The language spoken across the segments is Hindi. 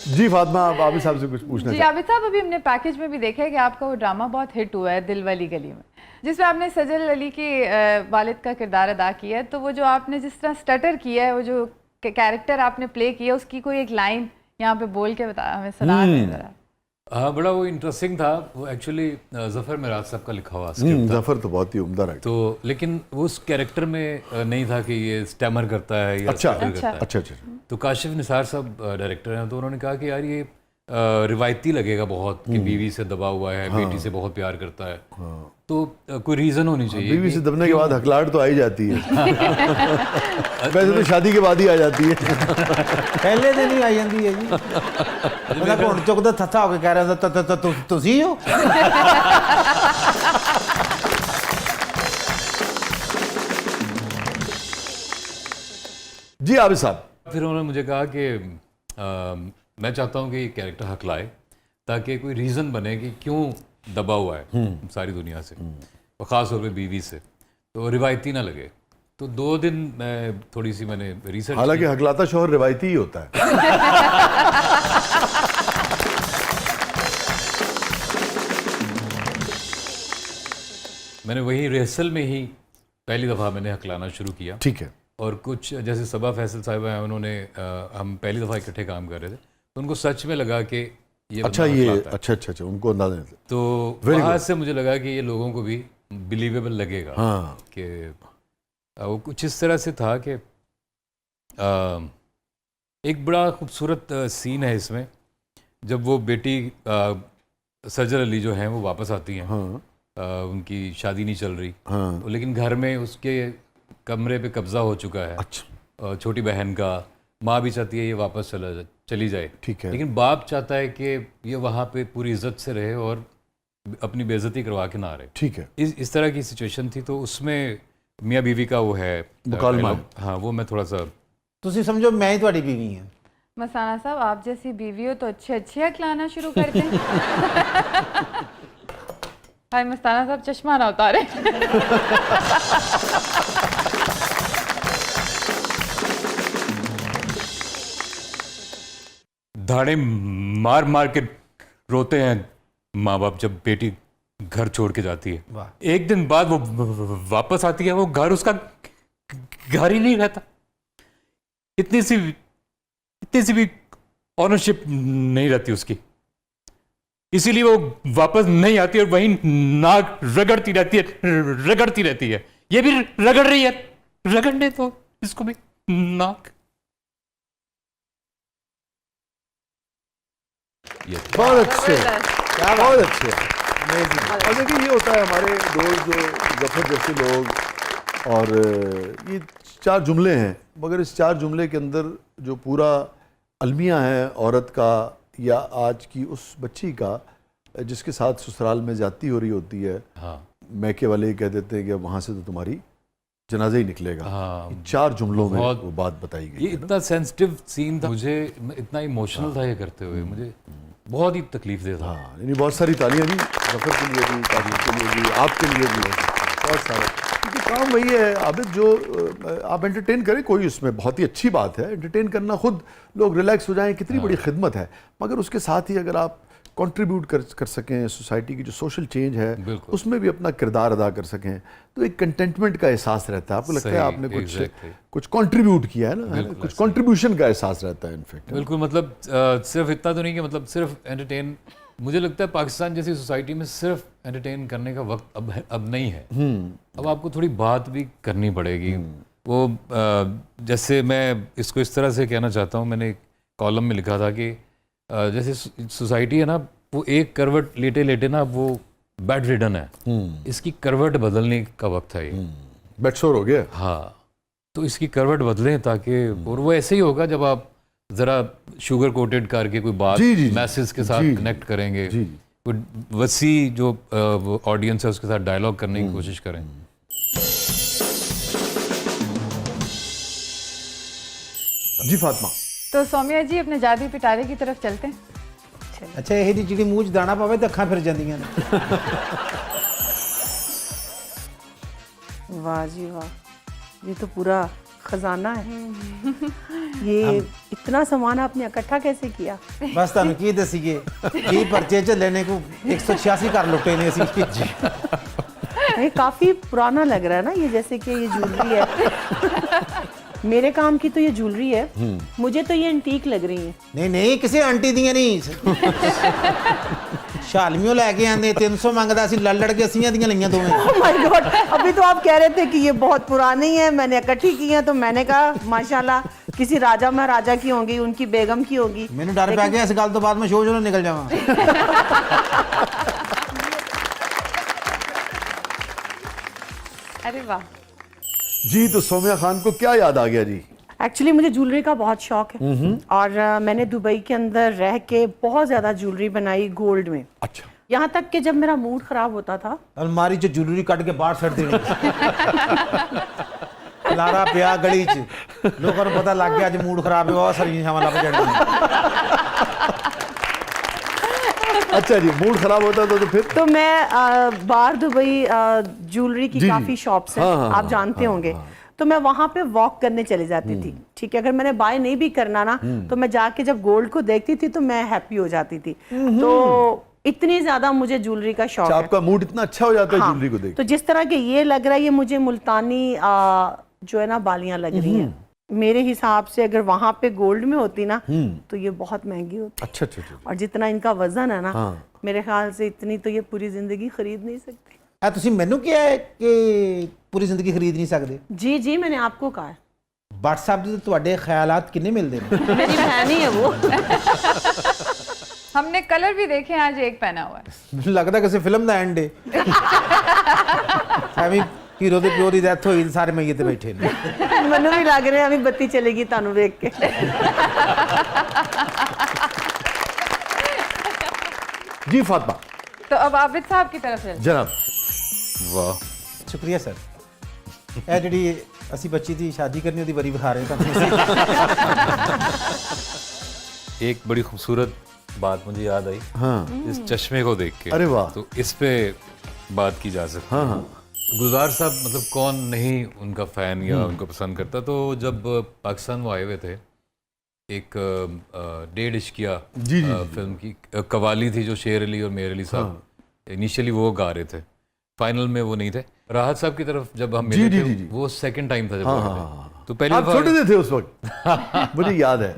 जी फातिमा, आप आबिद साहब से कुछ पूछना जी आबिद साहब, अभी हमने पैकेज में भी देखा है कि आपका वो ड्रामा बहुत हिट हुआ है दिल वाली गली में, जिसमें आपने सजल अली के वालिद का किरदार अदा किया है। तो वो जो आपने जिस तरह स्टटर किया है, वो जो कैरेक्टर आपने प्ले किया, उसकी कोई एक लाइन यहाँ पे बोल के बता, हमें सुना दें जरा। हाँ, बड़ा वो इंटरेस्टिंग था। वो एक्चुअली जफ़र मिराज साहब का लिखा हुआ स्क्रिप्ट था। जफर तो बहुत ही उम्दा है। तो लेकिन वो उस कैरेक्टर में नहीं था कि ये स्टैमर करता है या अच्छा stutter करता है। अच्छा अच्छा। तो काशिफ निसार साहब डायरेक्टर हैं, तो उन्होंने कहा कि यार ये रिवायती लगेगा बहुत कि बीवी से दबा हुआ है, बेटी से बहुत प्यार करता है। तो कोई रीज़न होनी चाहिए। बीवी से दबने के बाद हकलाहट तो आ ही जाती है। वैसे तो शादी के बाद ही आ जाती है। पहले दिन ही आ जाती है जी। मैं घुण चुकदा थत्था हो के कह रहा था तुसी हो। जी आबिद साहब, फिर उन्होंने मुझे कहा कि मैं चाहता हूँ कि ये कैरेक्टर हकलाए, ताकि कोई रीज़न बने कि क्यों दबा हुआ है सारी दुनिया से, और ख़ास तौर पे बीवी से, तो रिवायती ना लगे। तो 2 दिन मैं थोड़ी सी मैंने रिसर्च, हालांकि हकलाता शौहर रिवायती ही होता है। मैंने वही रिहर्सल में ही पहली दफ़ा मैंने हकलाना शुरू किया। ठीक है। और कुछ जैसे सबा फैसल साहब हैं, उन्होंने हम पहली दफ़ा इकट्ठे काम कर रहे थे, तो उनको सच में लगा कि ये अच्छा, बंदा ये हकलाता है। अच्छा उनको अंदाजा नहीं था। तो Very वहाँ good. से मुझे लगा कि ये लोगों को भी बिलीवेबल लगेगा। हाँ। कि वो कुछ इस तरह से था कि एक बड़ा खूबसूरत सीन है इसमें, जब वो बेटी सजल अली जो हैं वो वापस आती हैं। हाँ उनकी शादी नहीं चल रही, हाँ। लेकिन घर में उसके कमरे पे कब्जा हो चुका है। अच्छा छोटी बहन का, माँ भी चाहती है ये वापस चली जाए, ठीक है। लेकिन बाप चाहता है कि ये वहाँ पे पूरी इज्जत से रहे और अपनी बेइज्जती करवा के ना रहे। ठीक है। इस तरह की सिचुएशन थी। तो उसमें मियाँ बीवी का वो है मुकालमा। हाँ, वो मैं थोड़ा सा तुसी समझो मैं ही तुम्हारी बीवी हाँ। मसाना साहब, आप जैसी बीवी हो तो अच्छे हकलाना शुरू कर दें। हाय मस्ताना साहब, चश्मा ना उतारे। धाड़े मार मार के रोते हैं माँ बाप जब बेटी घर छोड़ के जाती है। वाह। एक दिन बाद वो वापस आती है, वो घर उसका घर ही नहीं रहता। इतनी सी भी ऑनरशिप नहीं रहती उसकी, इसीलिए वो वापस नहीं आती और वहीं नाक रगड़ती रहती है। ये भी रगड़ रही है, रगड़ने तो इसको भी नाक। बहुत अच्छे, बहुत अच्छे। और देखिए ये होता है हमारे दोस्त जो जफर जैसे लोग, और ये 4 जुमले हैं, मगर इस 4 जुमले के अंदर जो पूरा अलमिया है औरत का या आज की उस बच्ची का जिसके साथ ससुराल में जाती हो रही होती है, हाँ मैके वाले ही कह देते हैं कि वहाँ से तो तुम्हारी जनाजा ही निकलेगा। हाँ, 4 जुमलों में बहुत- वो बात बताई गई ये है ना। इतना सेंसिटिव सीन था, मुझे इतना इमोशनल था ये करते हुए, मुझे बहुत ही तकलीफ दे था। हाँ, यानी बहुत सारी तालियां जी जफर के लिए भी, तारीफ के लिए भी, आपके लिए भी, बहुत सारा। क्योंकि काम वही है आबिद, जो आप एंटरटेन करें, कोई उसमें बहुत ही अच्छी बात है, एंटरटेन करना, खुद लोग रिलैक्स हो जाएं, कितनी बड़ी खिदमत है। मगर उसके साथ ही अगर आप कंट्रीब्यूट कर सकें सोसाइटी की जो सोशल चेंज है बिल्कुल। उसमें भी अपना किरदार अदा कर सकें, तो एक कंटेंटमेंट का एहसास रहता है। आपको लगता है सही, आपने exactly. कुछ कंट्रीब्यूट किया है ना, बिल्कुल कुछ ऐसा ही। कंट्रीब्यूशन का एहसास रहता है इनफैक्ट। बिल्कुल, मतलब सिर्फ इतना तो नहीं कि मतलब सिर्फ एंटरटेन। मुझे लगता है पाकिस्तान जैसी सोसाइटी में सिर्फ एंटरटेन करने का वक्त अब नहीं है। अब आपको थोड़ी बात भी करनी पड़ेगी। वो जैसे मैं इसको इस तरह से कहना चाहता हूँ, मैंने एक कॉलम में लिखा था कि जैसे सोसाइटी है ना, वो एक करवट लेटे लेटे ना वो बेड रिडन है। इसकी करवट बदलने का वक्त है ये। बेडसोर हो गया। हाँ, तो इसकी करवट बदलें ताकि, और वो ऐसे ही होगा जब आप ज़रा शुगर कोटेड करके कोई बात जी, जी, मैसेज के जी, साथ जी, कनेक्ट करेंगे, जी। कोई वसी जो ऑडियंस है उसके साथ डायलॉग करने की कोशिश करें। जी फातिमा, तो सौम्या जी, अपने जादू पिटारे की तरफ चलते हैं। अच्छा यही जी जी मूँह च दाना पावे तो अखां फिर जांदियां ने। वाह जी वाह, ये तो पूरा खजाना है। ये इतना सामान आपने इकट्ठा कैसे किया? बस ਤੁਹਾਨੂੰ ਕੀ ਦਸੀਏ ਕੀ ਪਰਚੇ ਚ ਲੈਣੇ को 186 ਘਰ ਲੁੱਟੇ ਨੇ ਅਸੀਂ ਜੀ। ये काफी पुराना लग रहा है ना, ये जैसे कि ये ज्वेलरी है। मेरे काम की तो ये ज्वेलरी है, मुझे तो ये एंटीक लग रही है। ਨਹੀਂ ਨਹੀਂ ਕਿਸੇ ਆਂਟੀ ਦੀਆਂ ਨਹੀਂ ਸ਼ਾਲਮੀਓ ਲੈ ਕੇ ਆਂਦੇ 300 ਮੰਗਦਾ ਸੀ ਲੜ ਲੜ ਕੇ ਅੱਸੀਆਂ ਦੀਆਂ ਲਈਆਂ ਦੋਵੇਂ। Oh my God! अभी तो आप कह रहे थे कि ये बहुत पुरानी है, मैंने इकट्ठी की है, तो मैंने कहा माशाल्लाह किसी राजा महाराजा की होंगी, उनकी बेगम की होगी। ਮੈਨੂੰ ਡਰ ਪੈ ਗਿਆ ਇਸ ਗੱਲ ਤੋਂ ਬਾਅਦ ਮੈਂ ਸ਼ੋਅ ਚੋਂ ਨਿਕਲ ਜਾਵਾਂ। अरे वाह। जी तो सौम्या खान को क्या याद आ गया जी? एक्चुअली मुझे ज्वेलरी का बहुत शौक है और मैंने दुबई के अंदर रह के बहुत ज़्यादा ज्वेलरी बनाई गोल्ड में। अच्छा। यहाँ तक कि जब मेरा मूड खराब होता था, अलमारी ਚ ਜੁਲਰੀ ਕੱਢ ਕੇ ਬਾਹਰ ਛੱਡ ਦੇਣੀ। ਲਾਰਾ ਪਿਆ ਗਲੀ ਚ, ਲੋਕਾਂ ਨੂੰ ਪਤਾ ਲੱਗ ਗਿਆ ਅੱਜ ਮੂਡ ਖਰਾਬ ਹੈ, ਬਹੁਤ ਸਾਰੀਆਂ ਸ਼ਾਮਾਂ ਲੱਭ ਜਾਣਗੀਆਂ। अच्छा जी, मूड खराब होता था तो फिर? तो मैं बाहर दुबई ज्वेलरी की जी, काफ़ी शॉप्स हैं, हाँ, हाँ, आप जानते होंगे। तो मैं वहाँ पे वॉक करने चली जाती थी, ठीक है। अगर मैंने बाय नहीं भी करना ना, तो मैं जाके जब गोल्ड को देखती थी तो मैं हैप्पी हो जाती थी। तो इतनी ज्यादा मुझे ज्वेलरी का शौक अच्छा, है। आपका मूड इतना अच्छा हो जाता है हाँ, ज्वेलरी को देख? तो जिस तरह के ये लग रहा है, ये मुझे मुल्तानी जो है ना बालियां लग रही हैं। मेरे हिसाब से अगर वहां पे गोल्ड में होती ना, तो ये बहुत महंगी होती। अच्छा अच्छा अच्छा। और जितना इनका वजन है ना, हाँ। मेरे ख्याल से इतनी तो ये पूरी जिंदगी खरीद नहीं सकते। ਆ ਤੁਸੀਂ ਮੈਨੂੰ ਕਿਹਾ ਹੈ ਕਿ ਪੂਰੀ ਜ਼ਿੰਦਗੀ ਖਰੀਦ ਨਹੀਂ ਸਕਦੇ? जी जी, मैंने आपको कहा है। WhatsApp ਤੇ ਤੁਹਾਡੇ ਖਿਆਲਾਤ ਕਿੰਨੇ ਮਿਲਦੇ ਨੇ? मेरी बहन ही है वो। हमने कलर भी देखे, आज एक पहना हुआ है। ਮੈਨੂੰ ਲੱਗਦਾ ਕਿਸੇ ਫਿਲਮ ਦਾ ਐਂਡ ਹੈ। ਐਵੇਂ ਹੀਰੋ ਦੇ ਪਿਓ ਦੀ ਡੈਥ ਹੋਈ ਤੇ ਸਾਰੇ ਮਈਏ ਤੇ ਬੈਠੇ ਨੇ। ਮੈਨੂੰ ਵੀ ਲੱਗ ਰਿਹਾ ਅभी ਬੱਤੀ ਚਲੇਗੀ ਤੁਹਾਨੂੰ ਵੇਖ ਕੇ। जी फातिमा तो अब आबिद साहब की तरफ चलते जनाब। वाह। ਸ਼ੁਕਰੀਆ ਸਰ। ਇਹ ਜਿਹੜੀ ਅਸੀਂ ਬੱਚੀ ਦੀ ਸ਼ਾਦੀ ਕਰਨੀ ਉਹਦੀ ਵਰੀ ਵਿਖਾ ਰਹੇ ਤੁਹਾਨੂੰ। एक बड़ी खूबसूरत बात मुझे याद आई हाँ इस चश्मे को देख के। अरे वाह। तो इस पे बात की जा सकती है। हाँ हाँ गुलजार साहब मतलब कौन नहीं उनका फ़ैन या उनको पसंद करता। तो जब पाकिस्तान वो आए हुए थे, एक डेढ़ इश्किया जी, जी, फिल्म की कवाली थी जो शेर अली और मेर अली साहब इनिशियली वो गा रहे थे, फाइनल में वो नहीं थे। राहत साहब की तरफ जब हम मिले जी, थे, जी, जी। वो सेकंड टाइम था जब हाँ, वो हाँ, मिले। हाँ। तो पहली आप छोटे थे उस वक्त, मुझे याद है।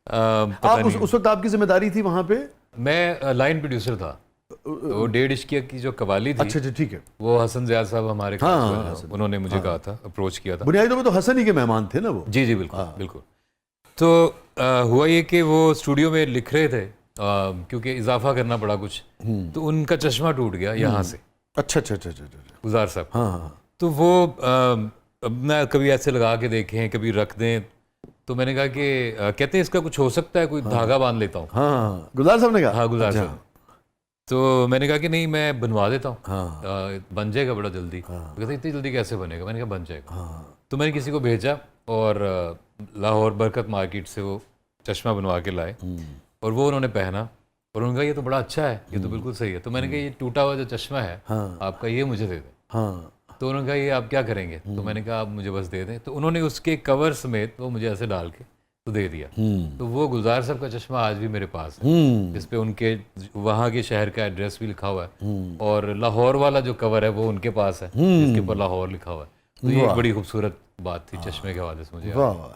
पता आप नहीं। उस वक्त आपकी जिम्मेदारी थी वहाँ पे? मैं लाइन प्रोड्यूसर था। तो डेढ़ इश्किया की जो कवाली थी, अच्छा अच्छा ठीक है। वो हसन ज़ियाद साहब हमारे हाँ, खास हाँ, हैं, हसन। उन्होंने मुझे कहा था, अप्रोच किया था। बुनियादी तौर पे तो हसन ही के मेहमान थे ना वो। जी जी बिल्कुल बिल्कुल। तो हुआ ये कि वो स्टूडियो में लिख रहे थे, क्योंकि इजाफा करना पड़ा कुछ, तो उनका चश्मा टूट गया यहाँ से, अच्छा अच्छा अच्छा अच्छा अच्छा। गुजार साहब। हाँ हाँ तो वो अपना कभी ऐसे लगा के देखें, कभी रख दें। तो मैंने कहा कि कहते हैं इसका कुछ हो सकता है, कोई धागा बांध लेता हूँ। हाँ गुलजार साहब ने कहा? हाँ गुजार अच्छा। साहब। तो मैंने कहा कि नहीं मैं बनवा देता हूँ, हाँ बन जाएगा बड़ा जल्दी। तो कहते इतनी जल्दी कैसे बनेगा? मैंने कहा बन जाएगा। तो मैंने किसी को भेजा और लाहौर बरकत मार्केट से वो चश्मा बनवा के लाए और वो उन्होंने पहना और उन्होंने कहा ये तो बड़ा अच्छा है, ये तो बिल्कुल सही है। तो मैंने कहा ये टूटा हुआ जो चश्मा है आपका, ये मुझे दे दें। हाँ तो उन्होंने कहा ये आप क्या करेंगे? तो मैंने कहा आप मुझे बस दे दें। तो उन्होंने उसके कवर समेत वो मुझे ऐसे डाल के तो दे दिया। तो वो गुलजार साहब का चश्मा आज भी मेरे पास है, जिस पे उनके वहाँ के शहर का एड्रेस भी लिखा हुआ है और लाहौर वाला जो कवर है वो उनके पास है, जिसके ऊपर लाहौर लिखा हुआ है। तो ये एक बड़ी खूबसूरत बात थी चश्मे के हवाले से मुझे। वाह वाह।